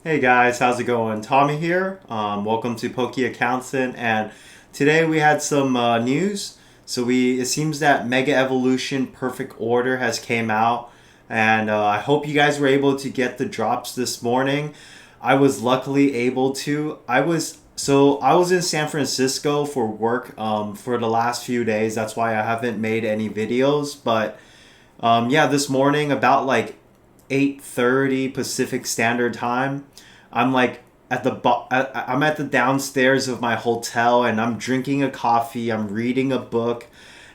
Hey guys, how's it going? Tommy here. Welcome to Pokey Accountant, and today we had some news. It seems that Mega Evolution Perfect Order has came out, and I hope you guys were able to get the drops this morning. I was luckily able to. I was in San Francisco for work for the last few days. That's why I haven't made any videos, but yeah, this morning about like 8:30 Pacific Standard Time. I'm like I'm at the downstairs of my hotel and I'm drinking a coffee, I'm reading a book,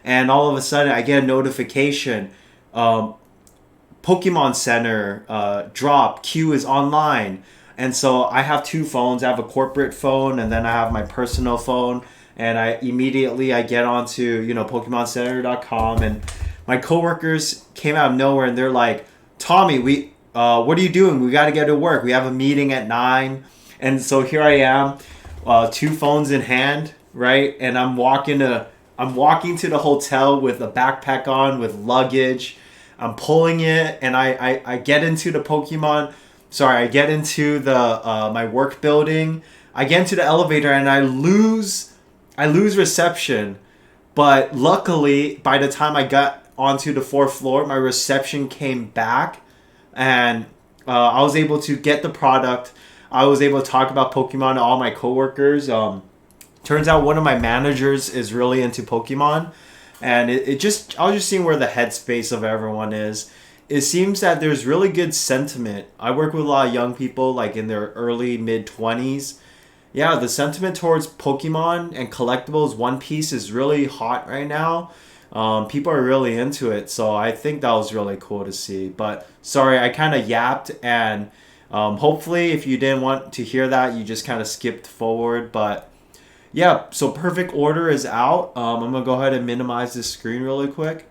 and all of a sudden I get a notification. Um, Pokemon Center drop Q is online, and so I have two phones. I have a corporate phone and then I have my personal phone, and I get onto PokemonCenter.com, and my coworkers came out of nowhere and they're like, Tommy, what are you doing? We got to get to work. We have a meeting at 9, and so here I am, two phones in hand, right, and I'm walking to the hotel with a backpack on with luggage. I'm pulling it, and I get into the Pokemon. Sorry, I get into the my work building. I get into the elevator, and I lose reception. But luckily, by the time I got onto the fourth floor, my reception came back, and I was able to get the product. I was able to talk about Pokemon to all my coworkers. Turns out one of my managers is really into Pokemon, and it just I was just seeing where the headspace of everyone is. It seems that there's really good sentiment. I work with a lot of young people, like in their early mid 20s. Yeah, the sentiment towards Pokemon and collectibles, One Piece is really hot right now. People are really into it, so I think that was really cool to see. But sorry, I kind of yapped, and hopefully, if you didn't want to hear that, you just kind of skipped forward. But yeah, so Perfect Order is out. I'm gonna go ahead and minimize this screen really quick.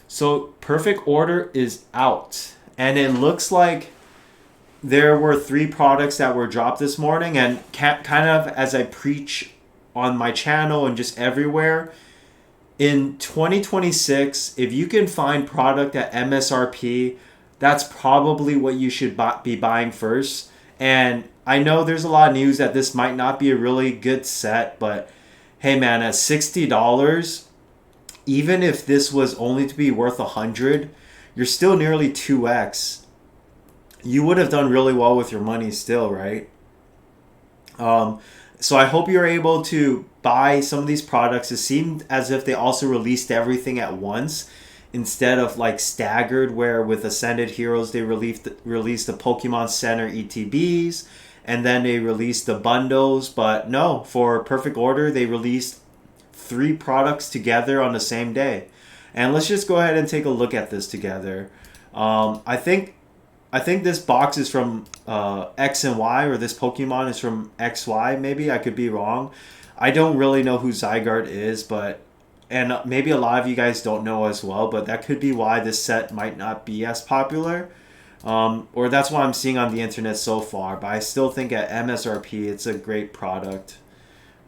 So Perfect Order is out, and it looks like there were three products that were dropped this morning, and kind of as I preach on my channel and just everywhere, in 2026, if you can find product at MSRP, that's probably what you should be buying first. And I know there's a lot of news that this might not be a really good set, but hey man, at $60, even if this was only to be worth 100, you're still nearly 2x. You would have done really well with your money still, right? Um, so I hope you're able to buy some of these products. It seemed as if they also released everything at once instead of like staggered, where with Ascended Heroes they released the Pokemon Center ETBs and then they released the bundles. But no, for Perfect Order they released three products together on the same day. And let's just go ahead and take a look at this together. I think this box is from X and Y, or this Pokemon is from XY. Maybe I could be wrong. I don't really know who Zygarde is, but and maybe a lot of you guys don't know as well. But that could be why this set might not be as popular, or that's what I'm seeing on the internet so far. But I still think at MSRP, it's a great product.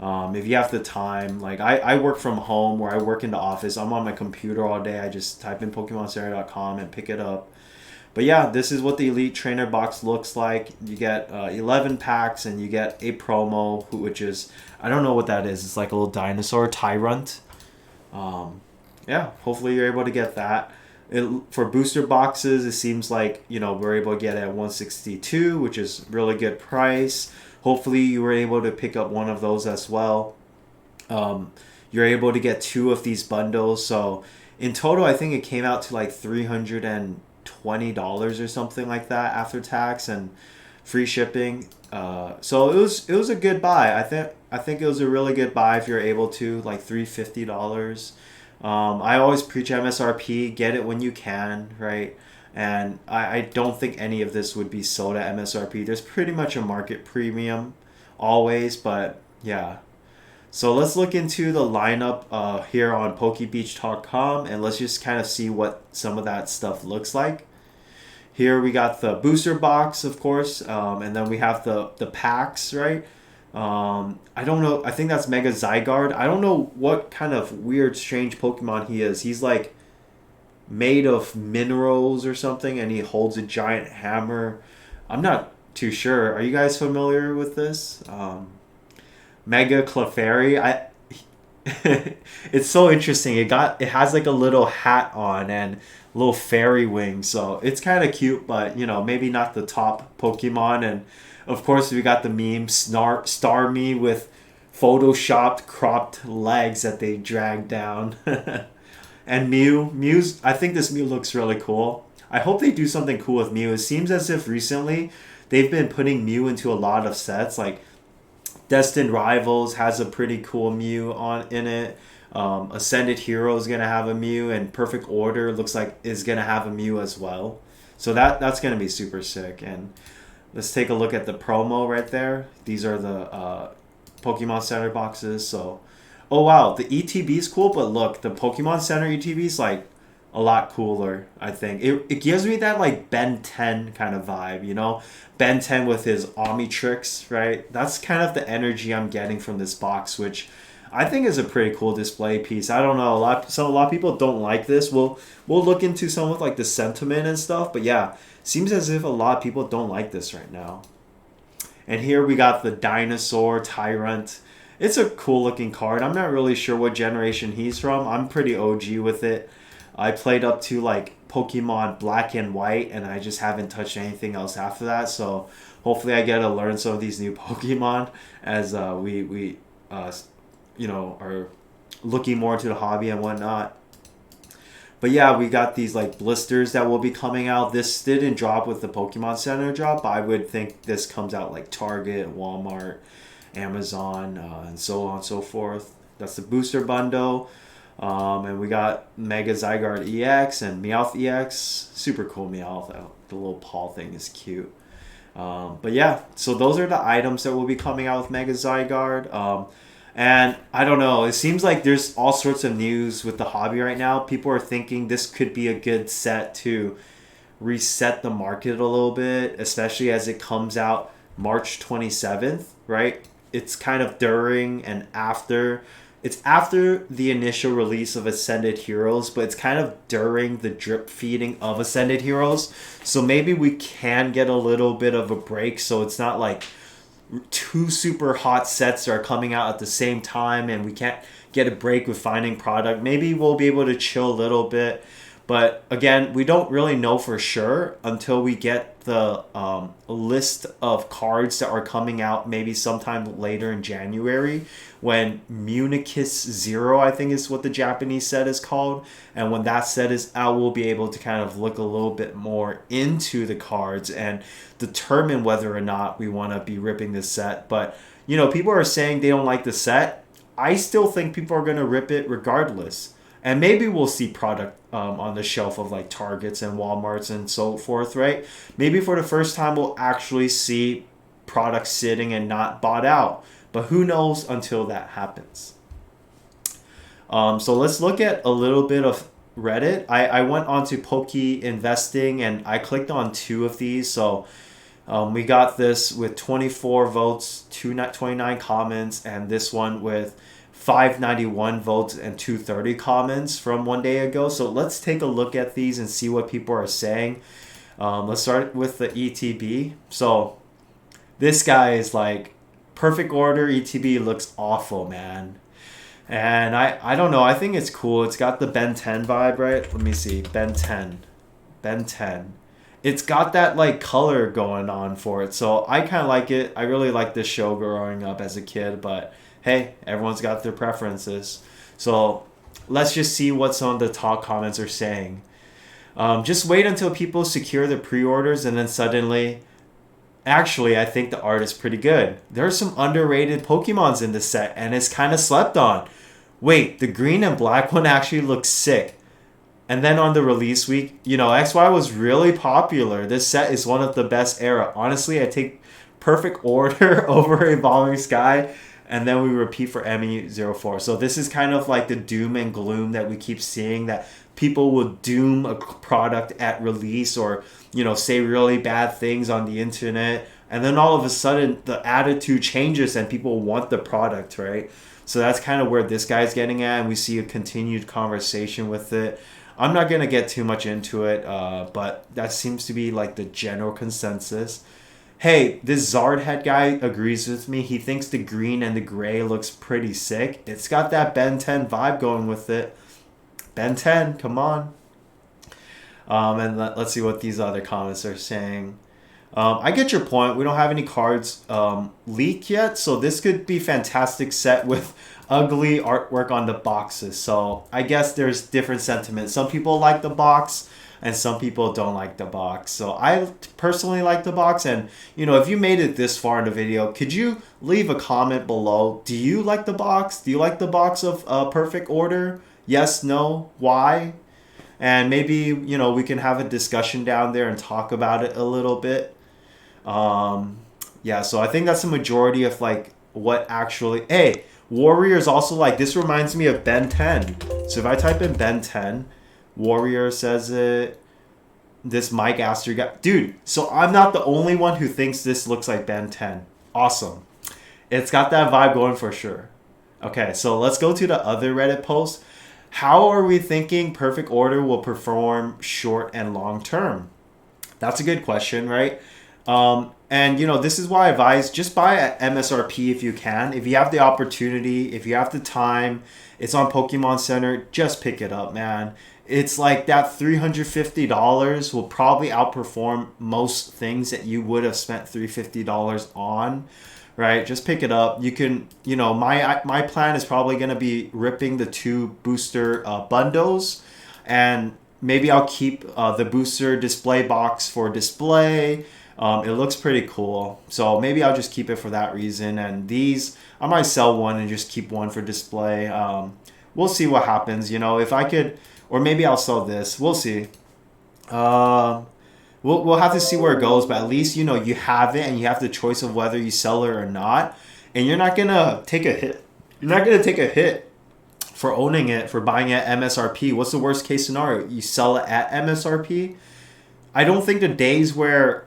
If you have the time, like I work from home, where I work in the office. I'm on my computer all day. I just type in PokemonCenter.com and pick it up. But yeah, this is what the Elite Trainer box looks like. You get 11 packs, and you get a promo, which is, I don't know what that is. It's like a little dinosaur, Tyrant. Um, yeah, hopefully you're able to get that. For booster boxes, it seems like, we're able to get it at 162, which is really good price. Hopefully you were able to pick up one of those as well. You're able to get two of these bundles. So in total, I think it came out to like $320 or something like that after tax and free shipping. So it was a good buy. I think it was a really good buy if you're able to, like $350. I always preach MSRP. Get it when you can, right? And I don't think any of this would be sold at MSRP. There's pretty much a market premium always, but yeah. So let's look into the lineup here on PokeBeach.com, and let's just kind of see what some of that stuff looks like. Here we got the booster box, of course, and then we have the packs, right? I don't know. I think that's Mega Zygarde. I don't know what kind of weird, strange Pokemon he is. He's like made of minerals or something, and he holds a giant hammer. I'm not too sure. Are you guys familiar with this? Mega Clefairy. It's so interesting. It has like a little hat on and little fairy wings, so it's kind of cute. But maybe not the top Pokemon. And of course, we got the meme Starmie with photoshopped cropped legs that they dragged down. And Mew's. I think this Mew looks really cool. I hope they do something cool with Mew. It seems as if recently they've been putting Mew into a lot of sets. Like Destined Rivals has a pretty cool Mew on in it. Ascended Hero is gonna have a Mew, and Perfect Order looks like is gonna have a Mew as well. So that's gonna be super sick. And let's take a look at the promo right there. These are the Pokemon Center boxes. So, oh wow, the ETB is cool, but look, the Pokemon Center ETB is like a lot cooler. I think it gives me that like Ben 10 kind of vibe. Ben 10 with his Omnitrix, right? That's kind of the energy I'm getting from this box, which I think is a pretty cool display piece. I don't know, a lot of people don't like this. We'll look into some of like the sentiment and stuff, but yeah, seems as if a lot of people don't like this right now. And here we got the Dinosaur Tyrant. It's a cool looking card. I'm not really sure what generation he's from. I'm pretty OG with it. I played up to like Pokemon Black and White, and I just haven't touched anything else after that. So hopefully I get to learn some of these new Pokemon as we are looking more into the hobby and whatnot. But yeah, we got these like blisters that will be coming out. This didn't drop with the Pokemon Center drop, but I would think this comes out like Target, Walmart, Amazon, and so on and so forth. That's the booster bundle. And we got Mega Zygarde EX and Meowth EX. Super cool Meowth. The little paw thing is cute. But yeah, so those are the items that will be coming out with Mega Zygarde. And I don't know, it seems like there's all sorts of news with the hobby right now. People are thinking this could be a good set to reset the market a little bit, especially as it comes out March 27th, right? It's kind of during and after. It's after the initial release of Ascended Heroes, but it's kind of during the drip feeding of Ascended Heroes. So maybe we can get a little bit of a break, so it's not like two super hot sets are coming out at the same time and we can't get a break with finding product. Maybe we'll be able to chill a little bit, but again, we don't really know for sure until we get the list of cards that are coming out maybe sometime later in January, when Municus Zero, I think is what the Japanese set is called. And when that set is out, we'll be able to kind of look a little bit more into the cards and determine whether or not we want to be ripping this set. But, people are saying they don't like the set. I still think people are going to rip it regardless. And maybe we'll see product on the shelf of like Targets and Walmarts and so forth, right? Maybe for the first time we'll actually see products sitting and not bought out. But who knows until that happens. So let's look at a little bit of Reddit. I went onto Poke Investing and I clicked on two of these. So we got this with 24 votes, 29 comments, and this one with 591 votes and 230 comments from one day ago. So let's take a look at these and see what people are saying. Let's start with the ETB. So this guy is like, Perfect Order ETB looks awful, man. And I don't know. I think it's cool. It's got the Ben 10 vibe, right? Let me see. Ben 10. It's got that like color going on for it. So I kind of like it. I really liked this show growing up as a kid, but hey, everyone's got their preferences. So let's just see what some of the top comments are saying. Just wait until people secure the pre-orders and then suddenly... Actually, I think the art is pretty good. There's some underrated Pokemons in this set, and it's kind of slept on. Wait, the green and black one actually looks sick. And then on the release week, XY was really popular. This set is one of the best era. Honestly, I take Perfect Order over Evolving Sky, and then we repeat for ME04. So this is kind of like the doom and gloom that we keep seeing, that people will doom a product at release or, say really bad things on the internet. And then all of a sudden the attitude changes and people want the product, right? So that's kind of where this guy's getting at. And we see a continued conversation with it. I'm not gonna get too much into it, but that seems to be like the general consensus. Hey, this Zard head guy agrees with me. He thinks the green and the gray looks pretty sick. It's got that Ben 10 vibe going with it. Ben 10, come on. And let's see what these other comments are saying. I get your point. We don't have any cards leaked yet, so this could be fantastic set with ugly artwork on the boxes. So I guess there's different sentiments. Some people like the box, and some people don't like the box. So I personally like the box, and if you made it this far in the video, could you leave a comment below? Do you like the box? Do you like the box of Perfect Order? Yes, no, why? And maybe we can have a discussion down there and talk about it a little bit. Yeah, so I think that's the majority of like what actually. Hey, Warriors also like this reminds me of Ben 10. So if I type in Ben 10, Warrior says it. This Mike Astor guy, dude. So I'm not the only one who thinks this looks like Ben 10. Awesome. It's got that vibe going for sure. Okay, so let's go to the other Reddit post. How are we thinking Perfect Order will perform short and long term? That's a good question, right? And this is why I advise just buy at MSRP if you can. If you have the opportunity, if you have the time, it's on Pokemon Center, just pick it up, man. It's like that $350 will probably outperform most things that you would have spent $350 on, right? Just pick it up. You can, my plan is probably going to be ripping the 2 booster bundles, and maybe I'll keep the booster display box for display. It looks pretty cool, so maybe I'll just keep it for that reason. And these, I might sell one and just keep one for display. We'll see what happens. If I could, or maybe I'll sell this. We'll see. We'll have to see where it goes. But at least you have it, and you have the choice of whether you sell it or not. And you're not gonna take a hit. You're not gonna take a hit for owning it, for buying it at MSRP. What's the worst case scenario? You sell it at MSRP. I don't think the days where,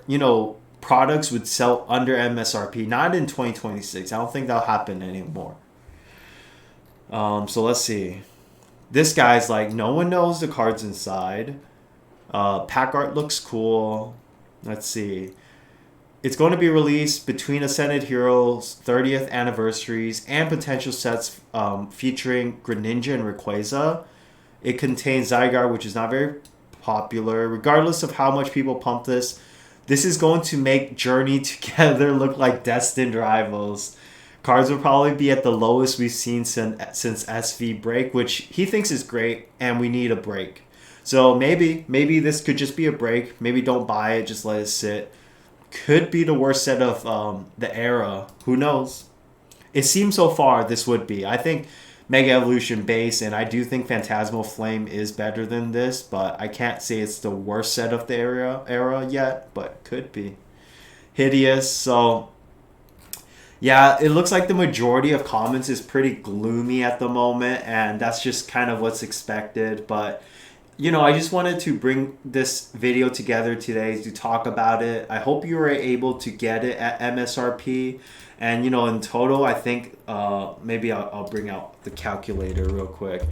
products would sell under MSRP, not in 2026. I don't think that'll happen anymore. So let's see. This guy's like, no one knows the cards inside. Pack art looks cool. Let's see. It's going to be released between Ascended Heroes 30th anniversaries and potential sets featuring Greninja and Rayquaza. It contains Zygarde, which is not very popular. Regardless of how much people pump this is going to make Journey together look like destined rivals. Cards will probably be at the lowest we've seen since SV break, which he thinks is great, and we need a break. So maybe this could just be a break. Maybe don't buy it, just let it sit. Could be the worst set of the era. Who knows? It seems so far this would be. I think Mega Evolution base, and I do think Phantasmal Flame is better than this, but I can't say it's the worst set of the era yet, but could be. Hideous, so yeah, it looks like the majority of comments is pretty gloomy at the moment, and that's just kind of what's expected. But I just wanted to bring this video together today to talk about it. I hope you were able to get it at MSRP. And, in total, I think maybe I'll bring out the calculator real quick.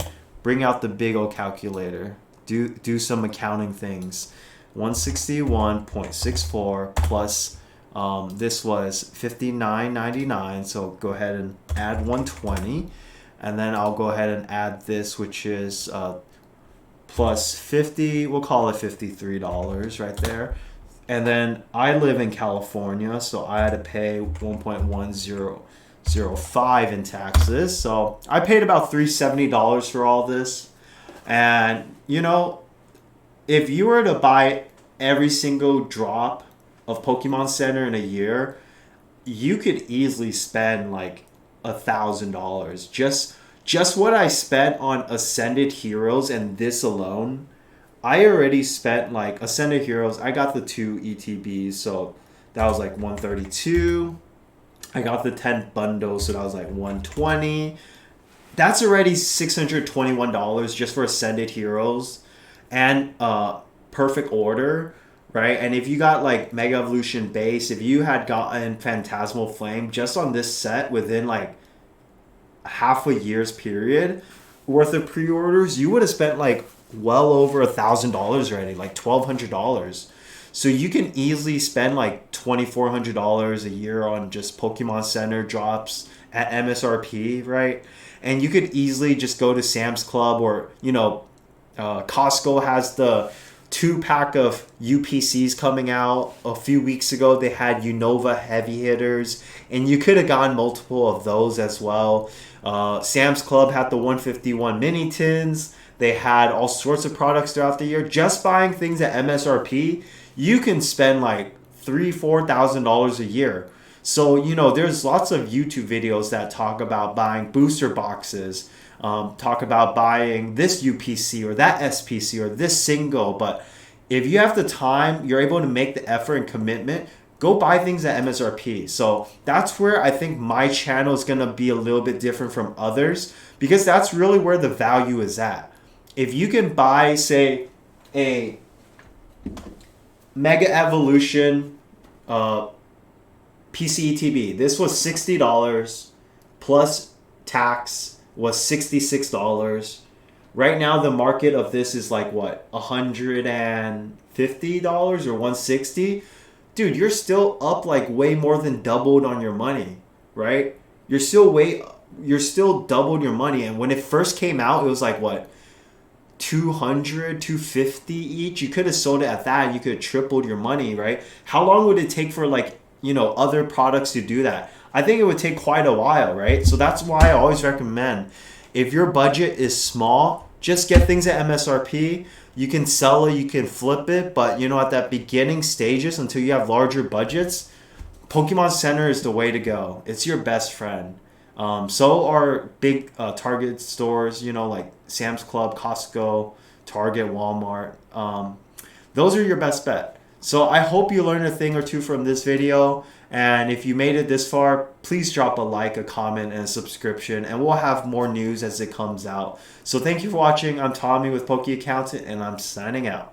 Bring out the big old calculator. Do some accounting things. 161.64 plus this was $59.99. So go ahead and add 120. And then I'll go ahead and add this, which is plus 50. We'll call it $53 right there. And then I live in California, so I had to pay 1.1005 in taxes. So I paid about $370 for all this. And, if you were to buy every single drop of Pokemon Center in a year, you could easily spend like $1,000. Just what I spent on Ascended Heroes and this alone, I already spent like Ascended Heroes. I got the 2 ETBs, so that was like 132. I got the 10 bundles, so that was like 120. That's already $621 just for Ascended Heroes and Perfect Order, right? And if you got like Mega Evolution base, if you had gotten Phantasmal Flame just on this set within like half a year's period worth of pre-orders, you would have spent like well over $1,000 already, like $1,200. So you can easily spend like $2,400 a year on just Pokemon Center drops at MSRP, right? And you could easily just go to Sam's Club, or Costco has the 2 pack of UPCs coming out. A few weeks ago, they had Unova heavy hitters, and you could have gotten multiple of those as well. Sam's Club had the 151 mini tins. They had all sorts of products throughout the year. Just buying things at MSRP, you can spend like $3,000-$4,000 a year. So, there's lots of YouTube videos that talk about buying booster boxes, talk about buying this UPC or that SPC or this single. But if you have the time, you're able to make the effort and commitment, go buy things at MSRP. So that's where I think my channel is going to be a little bit different from others, because that's really where the value is at. If you can buy, say, a Mega Evolution PCETB. This was $60 plus tax was $66. Right now the market of this is like what, $150 or $160? Dude, you're still up like way more than doubled on your money, right? You're still doubled your money. And when it first came out, it was like what, 200, 250 each? You could have sold it at that and you could have tripled your money, right? How long would it take for like other products to do that? I think it would take quite a while, right? So that's why I always recommend, if your budget is small, just get things at MSRP. You can sell it, you can flip it, but at that beginning stages, until you have larger budgets, Pokemon Center is the way to go. It's your best friend. So are big Target stores, like Sam's Club, Costco, Target, Walmart. Those are your best bet. So I hope you learned a thing or two from this video. And if you made it this far, please drop a like, a comment, and a subscription. And we'll have more news as it comes out. So thank you for watching. I'm Tommy with Poke Accountant, and I'm signing out.